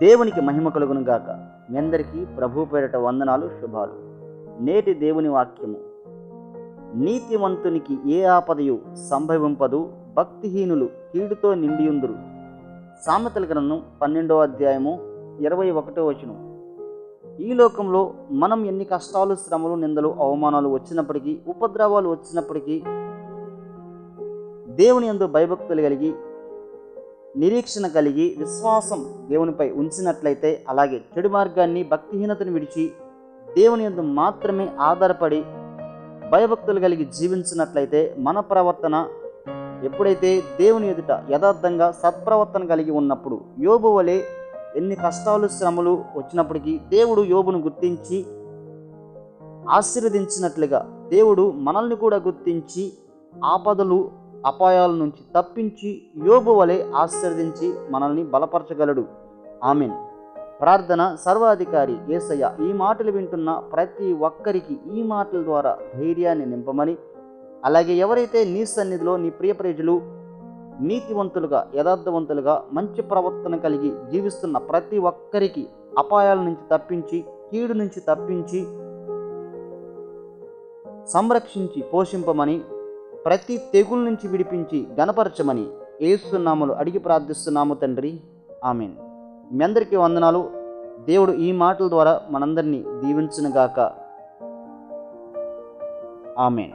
దేవునికి మహిమ కలుగును గాక. మీ అందరికీ ప్రభు పేరిట వందనాలు, శుభాలు. నేటి దేవుని వాక్యము: నీతివంతునికి ఏ ఆపదయు సంభవింపదు, భక్తిహీనులు కీడుతో నిండియుందురు. సామెతల గ్రంథం 12వ అధ్యాయము 21వ వచనం. ఈ లోకంలో మనం ఎన్ని కష్టాలు, శ్రమలు, నిందలు, అవమానాలు వచ్చినప్పటికీ, ఉపద్రవాలు వచ్చినప్పటికీ దేవుని యందు భయభక్తులు కలిగి, నిరీక్షణ కలిగి, విశ్వాసం దేవునిపై ఉంచినట్లయితే, అలాగే చెడు మార్గాన్ని, భక్తిహీనతను విడిచి దేవుని యందు మాత్రమే ఆధారపడి భయభక్తులు కలిగి జీవించినట్లయితే, మన ప్రవర్తన ఎప్పుడైతే దేవుని ఎదుట యథార్థంగా సత్ప్రవర్తన కలిగి ఉన్నప్పుడు, యోబు వలె ఎన్ని కష్టాలు, శ్రమలు వచ్చినప్పటికీ దేవుడు యోబును గుర్తించి ఆశీర్వదించినట్లుగా, దేవుడు మనల్ని కూడా గుర్తించి ఆపదలు, అపాయాల నుంచి తప్పించి యోబు వలె ఆశీర్వదించి మనల్ని బలపరచగలడు. ఆమేన్. ప్రార్థన. సర్వాధికారి యేసయ్య, ఈ మాటలు వింటున్న ప్రతి ఒక్కరికి ఈ మాటల ద్వారా ధైర్యాన్ని నింపమని, అలాగే ఎవరైతే నీ సన్నిధిలో నీ ప్రియ ప్రజలు నీతివంతులుగా, యథార్థవంతులుగా, మంచి ప్రవర్తన కలిగి జీవిస్తున్న ప్రతి ఒక్కరికి అపాయాల నుంచి తప్పించి, కీడు నుంచి తప్పించి, సంరక్షించి పోషింపమని, ప్రతి తెగుల నుంచి విడిపించి గణపరచమని యేసు నామములో అడిగి ప్రార్థిస్తున్నాము తండ్రి. ఆమేన్. మీ అందరికీ వందనాలు. దేవుడు ఈ మాటల ద్వారా మనందరినీ దీవించునుగాక. ఆమేన్.